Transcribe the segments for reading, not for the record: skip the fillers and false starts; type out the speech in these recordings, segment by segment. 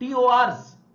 TORs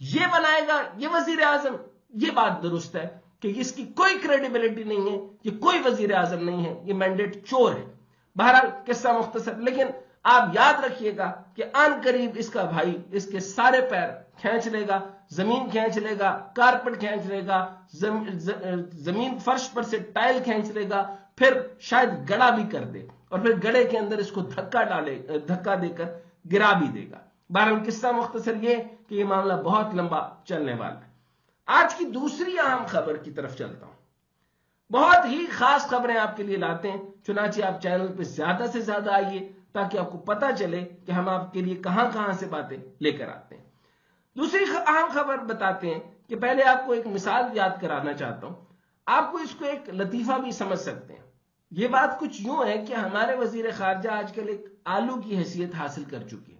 یہ بنائے گا یہ وزیر اعظم، یہ بات درست ہے کہ اس کی کوئی کریڈیبلٹی نہیں ہے، یہ کوئی وزیر اعظم نہیں ہے، یہ مینڈیٹ چور ہے۔ بہرحال قصہ مختصر، لیکن آپ یاد رکھیے گا کہ آن قریب اس کا بھائی اس کے سارے پیر کھینچ لے گا، زمین کھینچ لے گا، کارپٹ کھینچ لے گا، زمین فرش پر سے ٹائل کھینچ لے گا، پھر شاید گڑا بھی کر دے، اور پھر گڑے کے اندر اس کو دھکا دے کر گرا بھی دے گا۔ بہرحال قصہ مختصر یہ کہ یہ معاملہ بہت لمبا چلنے والا ہے۔ آج کی دوسری اہم خبر کی طرف چلتا ہوں۔ بہت ہی خاص خبریں آپ کے لیے لاتے ہیں، چنانچہ آپ چینل پہ زیادہ سے زیادہ آئیے تاکہ آپ کو پتا چلے کہ ہم آپ کے لیے کہاں کہاں سے باتیں لے کر آتے ہیں۔ دوسری اہم خبر بتاتے ہیں کہ پہلے آپ کو ایک مثال یاد کرانا چاہتا ہوں، آپ کو اس کو ایک لطیفہ بھی سمجھ سکتے ہیں۔ یہ بات کچھ یوں ہے کہ ہمارے وزیر خارجہ آج کل ایک آلو کی حیثیت حاصل کر چکے ہیں۔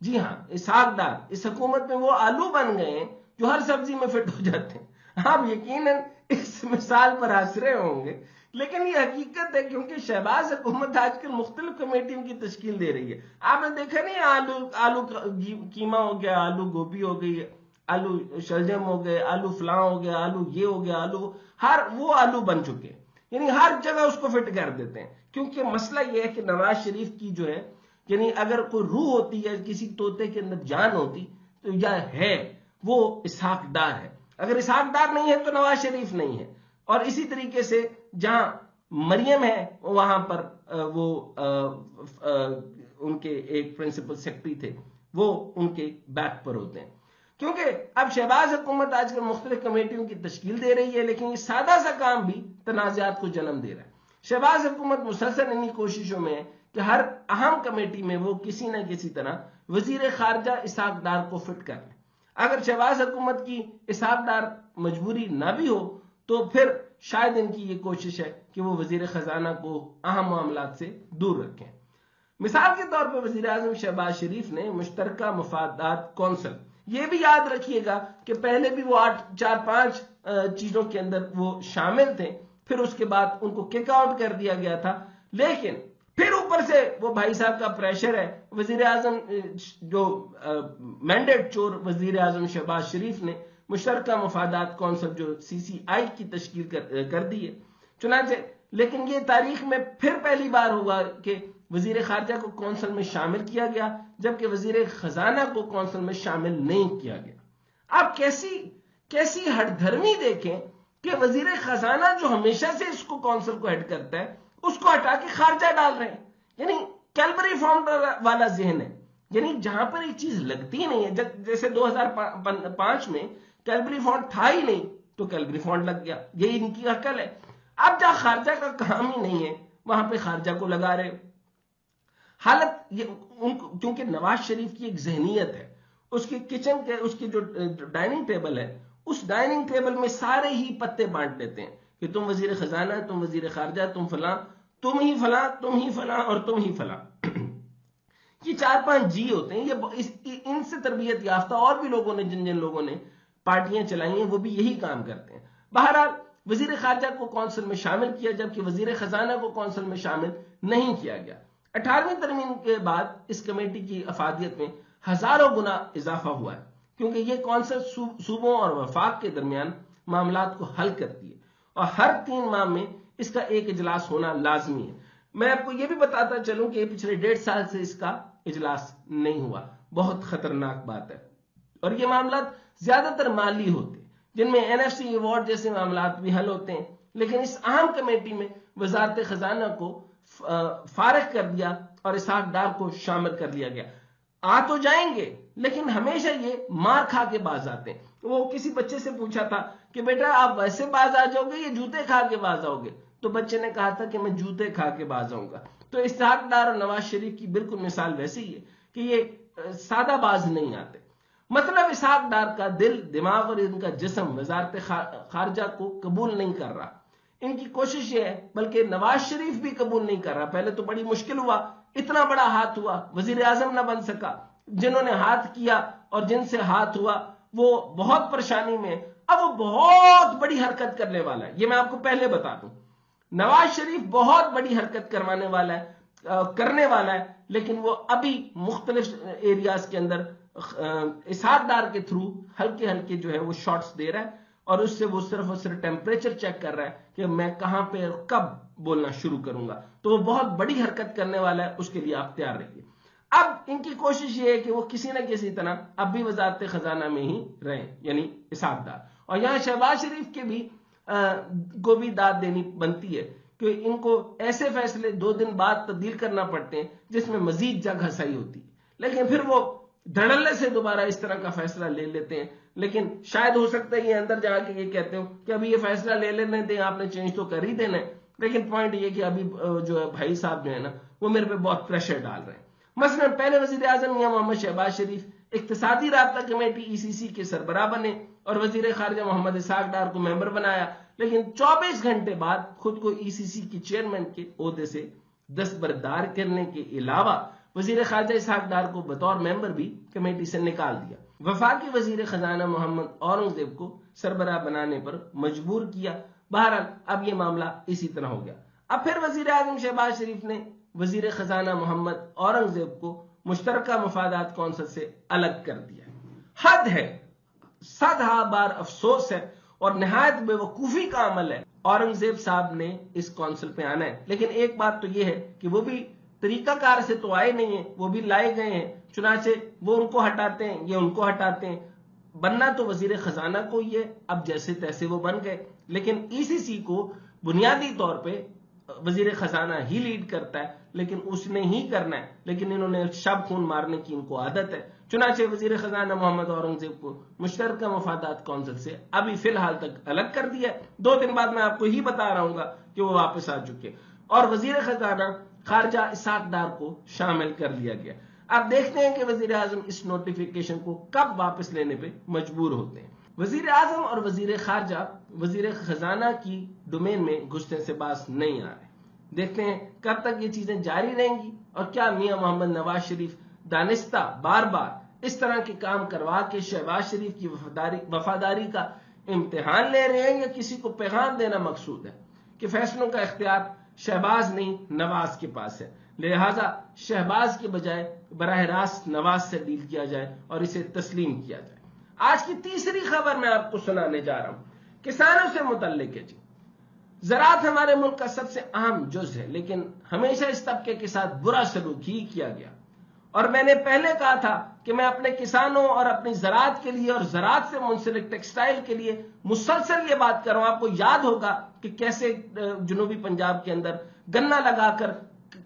جی ہاں، اسحاق ڈار اس حکومت میں وہ آلو بن گئے ہیں جو ہر سبزی میں فٹ ہو جاتے ہیں۔ آپ یقیناً اس مثال پر ہنس رہے ہوں گے، لیکن یہ حقیقت ہے، کیونکہ شہباز حکومت آج کل مختلف کمیٹیوں کی تشکیل دے رہی ہے۔ آپ نے دیکھا نہیں، آلو قیمہ ہو گیا، آلو گوبھی ہو گئی، آلو شلجم ہو گئے، آلو فلاں ہو گیا، آلو یہ ہو گیا، وہ آلو بن چکے، یعنی ہر جگہ اس کو فٹ کر دیتے ہیں۔ کیونکہ مسئلہ یہ ہے کہ نواز شریف کی جو ہے، یعنی اگر کوئی روح ہوتی ہے، کسی طوطے کے اندر جان ہوتی تو یا ہے وہ اسحاق ڈار ہے، اگر اسحاق ڈار نہیں ہے تو نواز شریف نہیں ہے۔ اور اسی طریقے سے جہاں مریم ہے وہاں پر وہ ان کے ایک پرنسپل سیکرٹری تھے، وہ ان کے بیک پر ہوتے ہیں۔ کیونکہ اب شہباز حکومت آج کل مختلف کمیٹیوں کی تشکیل دے رہی ہے، لیکن یہ سادہ سا کام بھی تنازعات کو جنم دے رہا ہے۔ شہباز حکومت مسلسل انہی کوششوں میں ہے کہ ہر اہم کمیٹی میں وہ کسی نہ کسی طرح وزیر خارجہ اسحاق ڈار کو فٹ کر لیں۔ اگر شہباز حکومت کی اسحاق ڈار مجبوری نہ بھی ہو تو پھر شاید ان کی یہ کوشش ہے کہ وہ وزیر خزانہ کو اہم معاملات سے دور رکھیں۔ مثال کے طور پر وزیر اعظم شہباز شریف نے مشترکہ مفادات کونسل، یہ بھی یاد رکھیے گا کہ پہلے بھی وہ 4-5 چیزوں کے اندر وہ شامل تھے، پھر اس کے بعد ان کو کک آؤٹ کر دیا گیا تھا، لیکن پھر اوپر سے وہ بھائی صاحب کا پریشر ہے، وزیر اعظم جو مینڈیٹ چور وزیر اعظم شہباز شریف نے مشترکہ مفادات کونسل جو CCI کی تشکیل کر دی ہے۔ چنانچہ لیکن یہ تاریخ میں پھر پہلی بار ہوا کہ وزیر خارجہ کو کونسل میں شامل کیا گیا، جبکہ وزیر خزانہ کو کونسل میں شامل نہیں کیا گیا۔ آپ کیسی ہٹ دھرمی دیکھیں کہ وزیر خزانہ جو ہمیشہ سے اس کو کونسل کو ہیڈ کرتا ہے، اس کو ہٹا کے خارجہ ڈال رہے ہیں، یعنی کیلبری فارم والا ذہن ہے، یعنی جہاں پر ایک چیز لگتی نہیں ہے، جیسے 2005 میں کیلبری فارم تھا ہی نہیں تو کیلبری فارم لگ گیا، یہی ان کی عقل ہے۔ اب جہاں خارجہ کا کام ہی نہیں ہے وہاں پہ خارجہ کو لگا رہے۔ حالت کیونکہ نواز شریف کی ایک ذہنیت ہے، اس کی کچن کے اس کی جو ڈائننگ ٹیبل ہے، اس ڈائننگ ٹیبل میں سارے ہی پتے بانٹ دیتے ہیں کہ تم وزیر خزانہ، تم وزیر خارجہ، تم فلاں، تم ہی فلاں، تم ہی فلاں اور تم ہی فلاں۔ یہ 4-5 جی ہوتے ہیں، یہ ان سے تربیت یافتہ اور بھی لوگوں نے جن لوگوں نے پارٹیاں چلائی ہیں وہ بھی یہی کام کرتے ہیں۔ بہرحال وزیر خارجہ کو کونسل میں شامل کیا، جبکہ وزیر خزانہ کو کونسل میں شامل نہیں کیا گیا۔ 18ویں ترمیم کے بعد اس کمیٹی کی افادیت میں ہزاروں گنا اضافہ ہوا ہے، کیونکہ یہ کونسل صوبوں اور وفاق کے درمیان معاملات کو حل کرتی ہے، اور ہر 3 ماہ میں اس کا ایک اجلاس ہونا لازمی ہے۔ میں آپ کو یہ بھی بتاتا چلوں کہ پچھلے 1.5 سال سے اس کا اجلاس نہیں ہوا، بہت خطرناک بات ہے۔ اور یہ معاملات زیادہ تر مالی ہوتے ہیں، جن میں NFC ایوارڈ جیسے معاملات بھی حل ہوتے ہیں، لیکن اس اہم کمیٹی میں وزارت خزانہ کو فارغ کر دیا اور اسحاق ڈار کو شامل کر لیا گیا۔ آ تو جائیں گے لیکن ہمیشہ یہ مار کھا کے باز آتے ہیں۔ وہ کسی بچے سے پوچھا تھا کہ بیٹا آپ ویسے باز آ جاؤ گے یا جوتے کھا کے باز آؤ گے؟ تو بچے نے کہا تھا کہ میں جوتے کھا کے باز آؤں گا۔ تو اسحاق ڈار اور نواز شریف کی بالکل مثال ویسی ہی ہے کہ یہ سادہ باز نہیں آتے۔ مطلب اسحاق ڈار کا دل، دماغ اور ان کا جسم وزارت خارجہ کو قبول نہیں کر رہا۔ ان کی کوشش یہ ہے، بلکہ نواز شریف بھی قبول نہیں کر رہا۔ پہلے تو بڑی مشکل ہوا، اتنا بڑا ہاتھ ہوا، وزیر اعظم نہ بن سکا، جنہوں نے ہاتھ کیا اور جن سے ہاتھ ہوا وہ بہت پریشانی میں، اب وہ بہت بڑی حرکت کرنے والا ہے۔ یہ میں آپ کو پہلے بتا دوں، نواز شریف بہت بڑی حرکت کرنے والا ہے، لیکن وہ ابھی مختلف ایریاز کے اندر اسحاق ڈار کے تھرو ہلکے ہلکے جو ہے وہ شارٹس دے رہا ہے، اور اس سے وہ صرف اور صرف ٹیمپریچر چیک کر رہا ہے کہ میں کہاں پہ اور کب بولنا شروع کروں گا. تو وہ بہت بڑی حرکت کرنے والا ہے، اس کے لیے آپ تیار رہیے. اب ان کی کوشش یہ ہے کہ وہ کسی نہ کسی طرح اب بھی وزارت خزانہ میں ہی رہیں، یعنی اسحاق ڈار. اور یہاں شہباز شریف کے بھی کو بھی داد دینی بنتی ہے کہ ان کو ایسے فیصلے 2 دن بعد تبدیل کرنا پڑتے ہیں جس میں مزید جگ ہسائی ہوتی ہے، لیکن پھر وہ دھڑلے سے دوبارہ اس طرح کا فیصلہ لے لیتے ہیں. لیکن شاید ہو سکتا ہے یہ اندر جا کے یہ کہتے ہو کہ ابھی یہ فیصلہ لے لینے دیں، آپ نے چینج تو کر ہی دینا ہے. لیکن پوائنٹ یہ کہ ابھی جو ہے بھائی صاحب جو ہے نا وہ میرے پہ بہت پریشر ڈال رہے ہیں. مثلا پہلے وزیر اعظم میاں محمد شہباز شریف اقتصادی رابطہ کمیٹی ECC کے سربراہ بنے اور وزیر خارجہ محمد اسحاق ڈار کو ممبر بنایا، لیکن 24 گھنٹے بعد خود کو ECC کی چیئرمین کے عہدے سے دستبردار کرنے کے علاوہ وزیر خارجہ اسحاق ڈار کو بطور ممبر بھی کمیٹی سے نکال دیا. وفاقی وزیر خزانہ محمد اورنگزیب کو سربراہ بنانے پر مجبور کیا. بہرحال اب یہ معاملہ اسی طرح ہو گیا. اب پھر وزیر اعظم شہباز شریف نے وزیر خزانہ محمد اورنگزیب کو مشترکہ مفادات کونسل سے الگ کر دیا. حد ہے، صدہا بار افسوس ہے اور نہایت بے وقوفی کا عمل ہے. اورنگزیب صاحب نے اس کونسل پہ آنا ہے، لیکن ایک بات تو یہ ہے کہ وہ بھی طریقہ کار سے تو آئے نہیں ہیں، وہ بھی لائے گئے ہیں. چنانچہ وہ ان کو ہٹاتے ہیں، یہ ان کو ہٹاتے ہیں. بننا تو وزیر خزانہ کو یہ اب جیسے تیسے وہ بن گئے، لیکن ECC کو بنیادی طور پہ وزیر خزانہ ہی لیڈ کرتا ہے، لیکن اس نے ہی کرنا ہے. لیکن انہوں نے شب خون مارنے کی ان کو عادت ہے. چنانچہ وزیر خزانہ محمد اورنگزیب کو مشترکہ مفادات کونسل سے ابھی فی الحال تک الگ کر دیا ہے. 2 دن بعد میں آپ کو ہی بتا رہا ہوں گا کہ وہ واپس آ چکے، اور وزیر خزانہ خارجہ اسحاق ڈار کو شامل کر لیا گیا. اب دیکھتے ہیں کہ وزیر اعظم اس نوٹیفیکیشن کو کب واپس لینے پہ مجبور ہوتے ہیں. وزیر اعظم اور وزیر خارجہ وزیر خزانہ کی ڈومین میں گھسنے سے باز نہیں آ رہے. دیکھتے ہیں کب تک یہ چیزیں جاری رہیں گی، اور کیا میاں محمد نواز شریف دانستہ بار بار اس طرح کے کام کروا کے شہباز شریف کی وفاداری کا امتحان لے رہے ہیں، یا کسی کو پیغام دینا مقصود ہے کہ فیصلوں کا اختیار شہباز نہیں نواز کے پاس ہے، لہذا شہباز کے بجائے براہ راست نواز سے ڈیل کیا جائے اور اسے تسلیم کیا جائے. آج کی تیسری خبر میں آپ کو سنانے جا رہا ہوں، کسانوں سے متعلق ہے. زراعت ہمارے ملک کا سب سے اہم جز ہے، لیکن ہمیشہ اس طبقے کے ساتھ برا سلوک ہی کیا گیا. اور میں نے پہلے کہا تھا کہ میں اپنے کسانوں اور اپنی زراعت کے لیے اور زراعت سے منسلک ٹیکسٹائل کے لیے مسلسل یہ بات کر رہا ہوں. آپ کو یاد ہوگا کہ کیسے جنوبی پنجاب کے اندر گنا لگا کر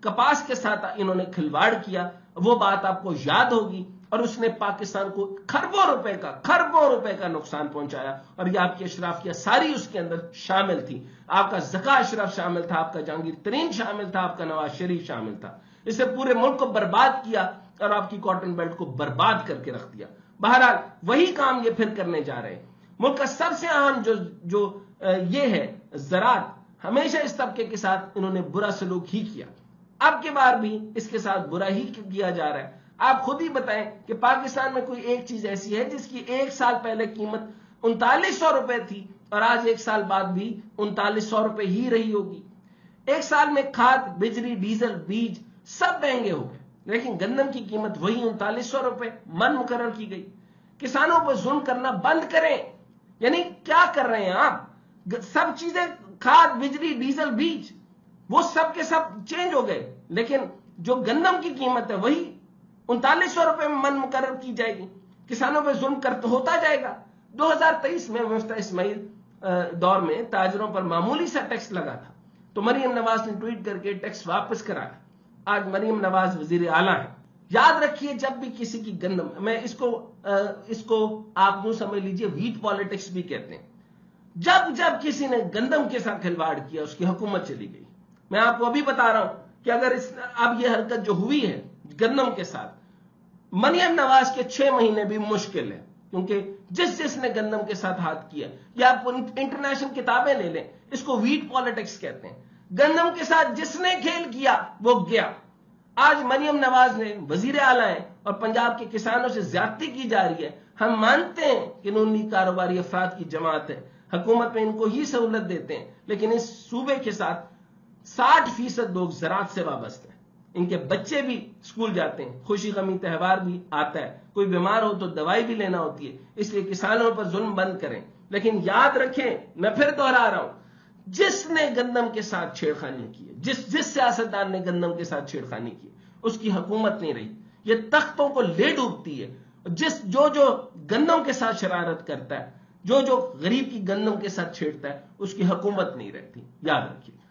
کپاس کے ساتھ انہوں نے کھلواڑ کیا، وہ بات آپ کو یاد ہوگی. اور اس نے پاکستان کو کھربوں روپے کا نقصان پہنچایا، اور یہ آپ کی اشرافیہ ساری اس کے اندر شامل تھی. آپ کا ذکا اشرف شامل تھا، آپ کا جہانگیر ترین شامل تھا، آپ کا نواز شریف شامل تھا. اس نے پورے ملک کو برباد کیا اور آپ کی کاٹن بیلٹ کو برباد کر کے رکھ دیا. بہرحال وہی کام یہ پھر کرنے جا رہے ہیں. ملک کا سب سے اہم جو یہ ہے زراعت، ہمیشہ اس طبقے کے ساتھ انہوں نے برا سلوک ہی کیا، اب کی بار بھی اس کے ساتھ برا ہی کیا جا رہا ہے. آپ خود ہی بتائیں کہ پاکستان میں کوئی ایک چیز ایسی ہے جس کی 1 سال پہلے قیمت 3900 روپے تھی اور آج 1 سال بعد بھی 3900 روپے ہی رہی ہوگی. 1 سال میں کھاد، بجلی، ڈیزل، بیج سب مہنگے ہو گئے، لیکن گندم کی قیمت وہی 3900 روپے من مقرر کی گئی. کسانوں پر ظلم کرنا بند کریں. یعنی کیا کر رہے ہیں آپ؟ سب چیزیں کھاد، بجلی، ڈیزل، بیج وہ سب کے سب چینج ہو گئے، لیکن جو گندم کی قیمت ہے وہی 3900 روپے میں من مقرر کی جائے گی. کسانوں پہ ظلم ہوتا جائے گا. 2023 میں مفتاح اسماعیل دور میں تاجروں پر معمولی سا ٹیکس لگا تھا، تو مریم نواز نے ٹویٹ کر کے ٹیکس واپس کرایا. آج مریم نواز وزیر اعلیٰ ہے. یاد رکھیے جب بھی کسی کی گندم، میں اس کو آپ یوں سمجھ لیجئے ویٹ پالیٹکس بھی کہتے ہیں، جب کسی نے گندم کے ساتھ کھلواڑ کیا اس کی حکومت چلی گئی. میں آپ کو ابھی بتا رہا ہوں کہ اگر اب یہ حرکت جو ہوئی ہے گندم کے ساتھ، مریم نواز کے 6 مہینے بھی مشکل ہے، کیونکہ جس نے گندم کے ساتھ ہاتھ کیا، یا آپ انٹرنیشنل کتابیں لے لیں، اس کو ویٹ پالیٹکس کہتے ہیں. گندم کے ساتھ جس نے کھیل کیا وہ گیا. آج مریم نواز نے وزیر اعلیٰ ہیں اور پنجاب کے کسانوں سے زیادتی کی جا رہی ہے. ہم مانتے ہیں کہ نون لیگ کاروباری افراد کی جماعت ہے، حکومت میں ان کو ہی سہولت دیتے ہیں، لیکن اس صوبے کے ساتھ 60% لوگ زراعت سے وابستہ ہیں. ان کے بچے بھی اسکول جاتے ہیں، خوشی غمی تہوار بھی آتا ہے، کوئی بیمار ہو تو دوائی بھی لینا ہوتی ہے، اس لیے کسانوں پر ظلم بند کریں۔ لیکن یاد رکھیں، میں پھر دوہرا رہا ہوں، جس نے گندم کے ساتھ چھیڑخانی کی ہے، جس سیاستدان نے گندم کے ساتھ چھیڑخانی کی، اس کی حکومت نہیں رہی، یہ تختوں کو لے ڈوبتی ہے۔ جو گندم کے ساتھ شرارت کرتا ہے، جو غریب کی گندم کے ساتھ چھیڑتا ہے، اس کی حکومت نہیں رہتی، یاد رکھیے۔